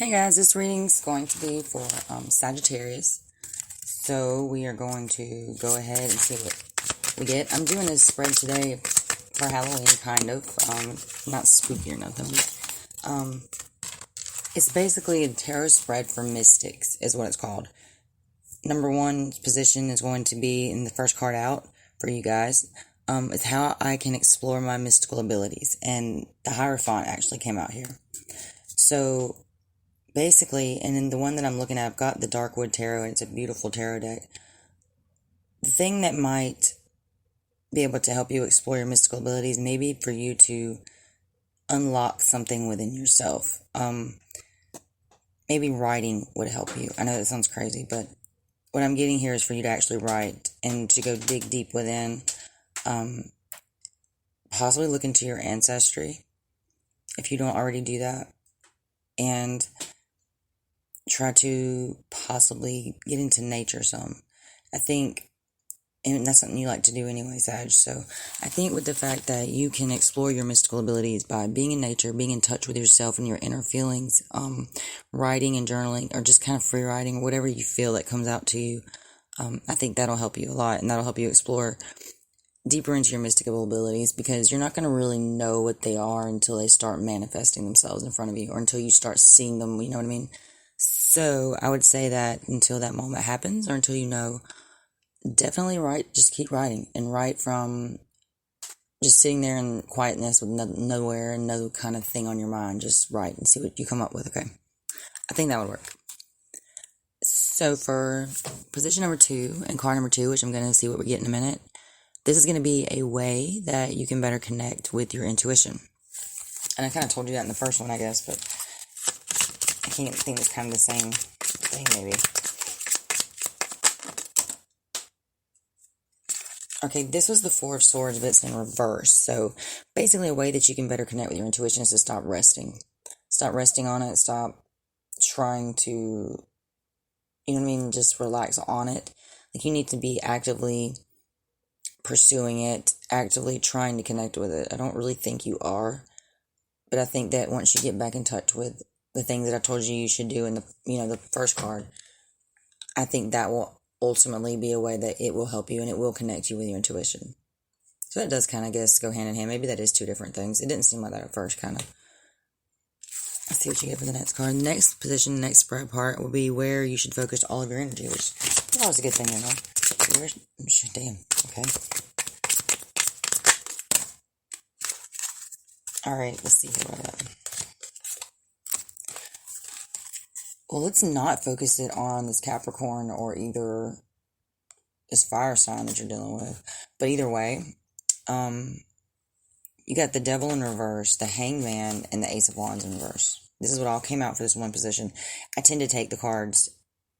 Hey guys, this reading's going to be for Sagittarius. So we are going to go ahead and see what we get. I'm doing this spread today for Halloween, kind of. Not spooky or nothing. It's basically a tarot spread for mystics, is what it's called. Number one position is going to be in the first card out for you guys. It's how I can explore my mystical abilities. And the Hierophant actually came out here. So basically, and in the one that I'm looking at, I've got the Darkwood Tarot, and it's a beautiful tarot deck. The thing that might be able to help you explore your mystical abilities, maybe for you to unlock something within yourself. Maybe writing would help you. I know that sounds crazy, but what I'm getting here is for you to actually write and to go dig deep within. Possibly look into your ancestry, if you don't already do that. And try to possibly get into nature some. I think, and that's something you like to do anyway, Sag. So I think with the fact that you can explore your mystical abilities by being in nature, being in touch with yourself and your inner feelings, writing and journaling, or just kind of free writing, or whatever you feel that comes out to you, I think that'll help you a lot, and that'll help you explore deeper into your mystical abilities, because you're not going to really know what they are until they start manifesting themselves in front of you, or until you start seeing them, you know what I mean? So I would say that until that moment happens, or until you know, definitely write, just keep writing, and write from just sitting there in quietness with nowhere and no kind of thing on your mind. Just write and see what you come up with, okay? I think that would work. So for position number 2 and card number 2, which I'm going to see what we get in a minute, this is going to be a way that you can better connect with your intuition. And I kind of told you that in the first one, I guess, but I can't think it's kind of the same thing, maybe. Okay, this was the Four of Swords, but it's in reverse. So basically a way that you can better connect with your intuition is to stop resting. Stop resting on it. Stop trying to, you know what I mean, just relax on it. Like, you need to be actively pursuing it, actively trying to connect with it. I don't really think you are, but I think that once you get back in touch with the things that I told you should do in the first card, I think that will ultimately be a way that it will help you and it will connect you with your intuition. So that does kind of, I guess, go hand in hand. Maybe that is two different things. It didn't seem like that at first, kind of. Let's see what you get for the next card. The next position, the next spread part, will be where you should focus all of your energy, which that was a good thing, you know. Damn, okay. Alright, let's see what I got. Well, let's not focus it on this Capricorn or either this fire sign that you're dealing with. But either way, you got the Devil in reverse, the Hangman, and the Ace of Wands in reverse. This is what all came out for this one position. I tend to take the cards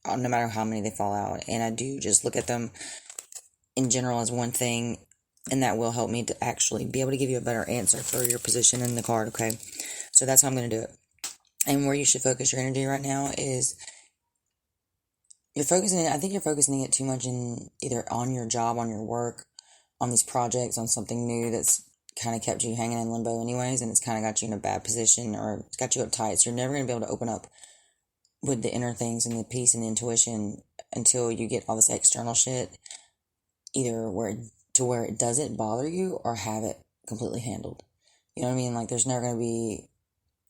no matter how many they fall out, and I do just look at them in general as one thing, and that will help me to actually be able to give you a better answer for your position in the card, okay? So that's how I'm going to do it. And where you should focus your energy right now is I think you're focusing it too much in either on your job, on your work, on these projects, on something new that's kind of kept you hanging in limbo anyways, and it's kind of got you in a bad position, or it's got you uptight, so you're never going to be able to open up with the inner things and the peace and the intuition until you get all this external shit, either where it doesn't bother you or have it completely handled. You know what I mean? Like, there's never going to be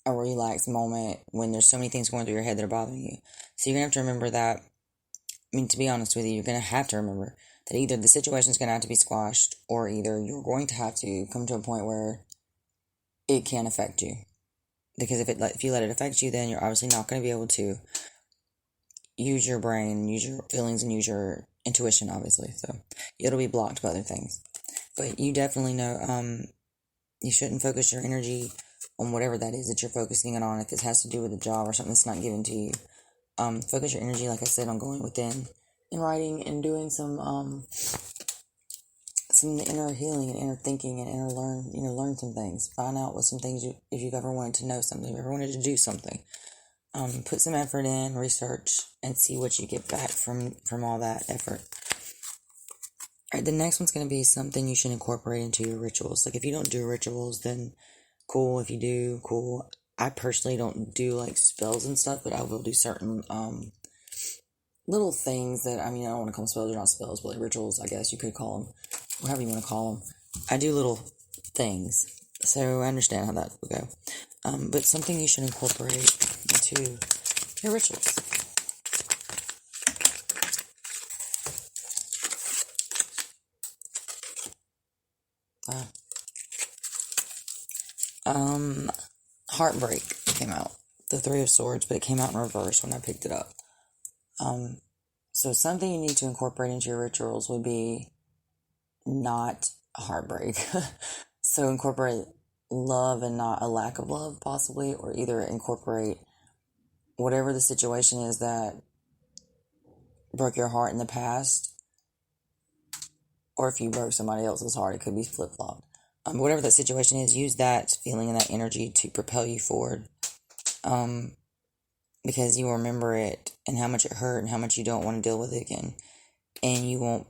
a relaxed moment when there's so many things going through your head that are bothering you. So you're going to have to remember that. I mean, to be honest with you, you're going to have to remember that either the situation is going to have to be squashed, or either you're going to have to come to a point where it can affect you. Because if you let it affect you, then you're obviously not going to be able to use your brain, use your feelings, and use your intuition, obviously. So it'll be blocked by other things. But you definitely know you shouldn't focus your energy on whatever that is that you're focusing it on. If it has to do with a job or something that's not given to you, focus your energy, like I said, on going within and writing and doing some inner healing and inner thinking and learn some things. Find out what some things if you've ever wanted to know something, if you've ever wanted to do something. Put some effort in, research, and see what you get back from all that effort. Alright, the next one's going to be something you should incorporate into your rituals. Like, if you don't do rituals, then cool. If you do, cool. I personally don't do like spells and stuff, but I will do certain little things that, I mean, I don't want to call them spells, they're not spells, but like rituals, I guess you could call them, whatever you want to call them. I do little things, so I understand how that would go. But something you should incorporate into your rituals. Heartbreak came out. The Three of Swords, but it came out in reverse when I picked it up. So something you need to incorporate into your rituals would be not heartbreak. So incorporate love and not a lack of love, possibly, or either incorporate whatever the situation is that broke your heart in the past, or if you broke somebody else's heart, it could be flip-flopped. Whatever that situation is, use that feeling and that energy to propel you forward. Because you will remember it and how much it hurt and how much you don't want to deal with it again. And you won't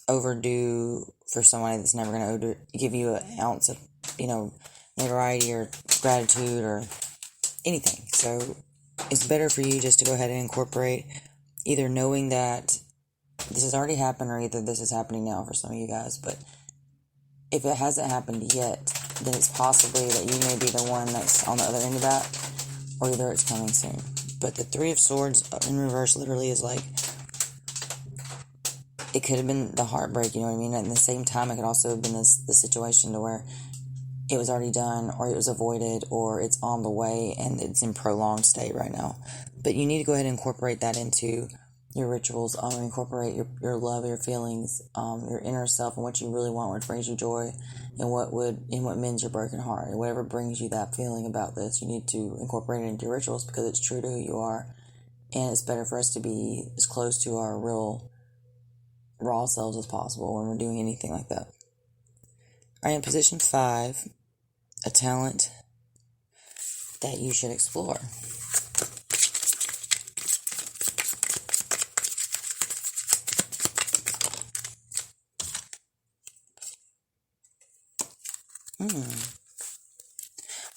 overdo for somebody that's never going to give you an ounce of, notoriety or gratitude or anything. So it's better for you just to go ahead and incorporate either knowing that this has already happened or either this is happening now for some of you guys. But if it hasn't happened yet, then it's possibly that you may be the one that's on the other end of that, or either it's coming soon. But the Three of Swords in reverse literally is like, it could have been the heartbreak, you know what I mean? At the same time, it could also have been the situation to where it was already done, or it was avoided, or it's on the way, and it's in prolonged state right now. But you need to go ahead and incorporate that into your rituals, incorporate your love, your feelings, your inner self, and what you really want, what brings you joy, and what mends your broken heart. And whatever brings you that feeling about this, you need to incorporate it into your rituals because it's true to who you are, and it's better for us to be as close to our real, raw selves as possible when we're doing anything like that. All right, in position 5, a talent that you should explore.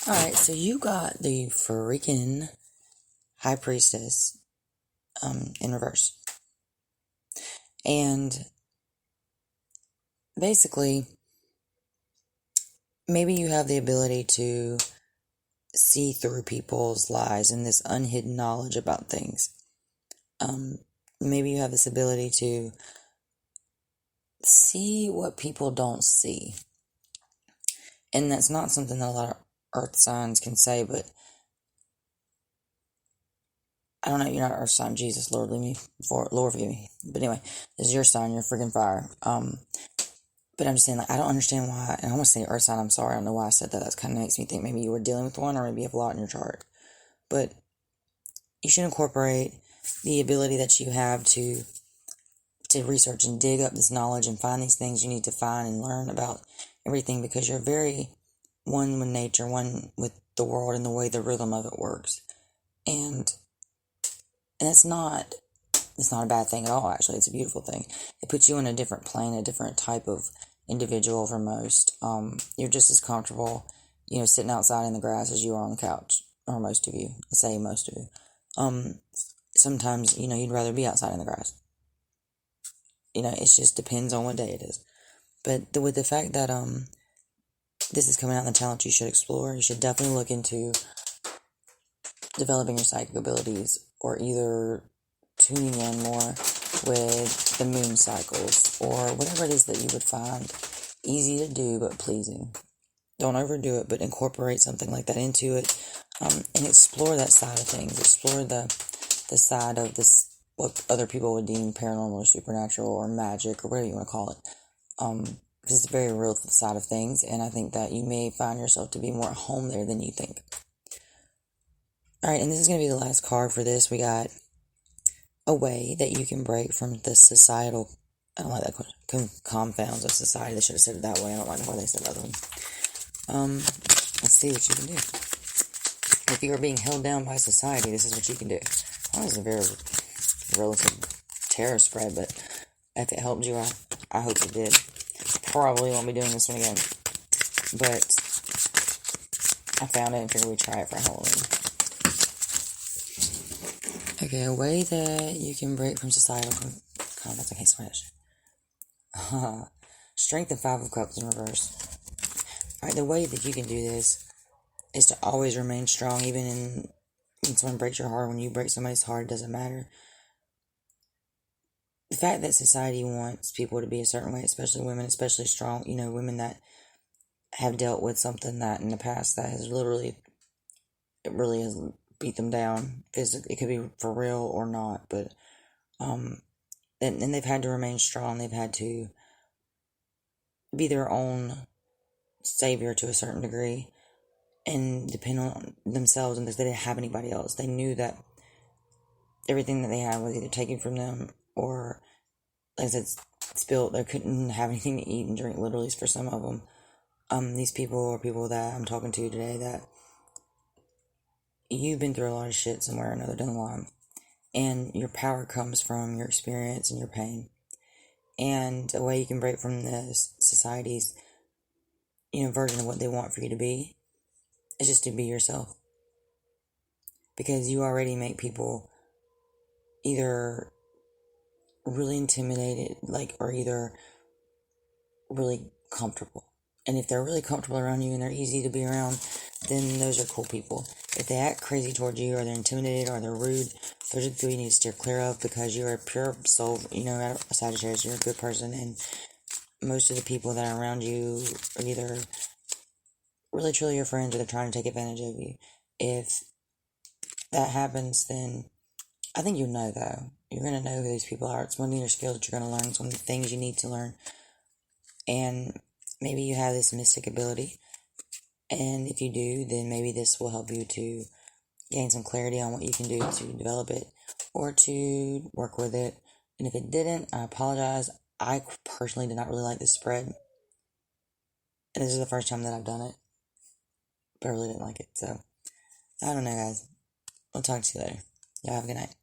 Alright, so you got the freaking High Priestess in reverse. And basically, maybe you have the ability to see through people's lies and this unhidden knowledge about things. Maybe you have this ability to see what people don't see. And that's not something that a lot of earth signs can say, but I don't know, you're not an earth sign, Jesus, Lord forgive me. But anyway, this is your sign, you're freaking fire. But I'm just saying, I don't understand why, and I want to say earth sign, I'm sorry, I don't know why I said that. That kind of makes me think maybe you were dealing with one, or maybe you have a lot in your chart. But you should incorporate the ability that you have to research and dig up this knowledge and find these things you need to find and learn about everything, because you're very one with nature, one with the world and the way the rhythm of it works. And it's not a bad thing at all, actually. It's a beautiful thing. It puts you in a different plane, a different type of individual for most. You're just as comfortable, sitting outside in the grass as you are on the couch, or most of you. I say most of you. Sometimes, you'd rather be outside in the grass. It just depends on what day it is. But with the fact that this is coming out in the talent you should explore, you should definitely look into developing your psychic abilities, or either tuning in more with the moon cycles, or whatever it is that you would find easy to do but pleasing. Don't overdo it, but incorporate something like that into it, and explore that side of things. Explore the side of this, what other people would deem paranormal or supernatural or magic or whatever you want to call it. Because it's a very real side of things, and I think that you may find yourself to be more at home there than you think. Alright, and this is going to be the last card for this. We got a way that you can break from the societal, I don't like that, confounds of society. They should have said it that way. I don't like the way they said that one. Let's see what you can do. If you are being held down by society, this is what you can do. That was a very relative tarot spread, but if it helped you, I hope it did. Probably won't be doing this one again. But I found it and figured we'd try it for Halloween. Okay, a way that you can break from societal comments. I can't Spanish. Strength and 5 of Cups in reverse. Alright, the way that you can do this is to always remain strong, even when someone breaks your heart. When you break somebody's heart, it doesn't matter. The fact that society wants people to be a certain way, especially women, especially strong, women that have dealt with something that in the past that has really has beat them down physically. It could be for real or not, but and they've had to remain strong. They've had to be their own savior to a certain degree and depend on themselves, and because they didn't have anybody else. They knew that everything that they had was either taken from them or, like I said, spilled. They couldn't have anything to eat and drink, literally, for some of them. These people are people that I'm talking to today that you've been through a lot of shit somewhere or another down the line, and your power comes from your experience and your pain. And a way you can break from this society's, version of what they want for you to be is just to be yourself. Because you already make people either really intimidated, or either really comfortable. And if they're really comfortable around you and they're easy to be around, then those are cool people. If they act crazy towards you, or they're intimidated, or they're rude, those are the 3 you need to steer clear of, because you're a pure soul, a Sagittarius, you're a good person, and most of the people that are around you are either really truly your friends, or they're trying to take advantage of you. If that happens, then I think you'll know, though. You're going to know who these people are. It's one of your skills that you're going to learn. It's one of the things you need to learn. And maybe you have this mystic ability. And if you do, then maybe this will help you to gain some clarity on what you can do to develop it or to work with it. And if it didn't, I apologize. I personally did not really like this spread. And this is the first time that I've done it. But I really didn't like it. So, I don't know, guys. I'll talk to you later. Y'all have a good night.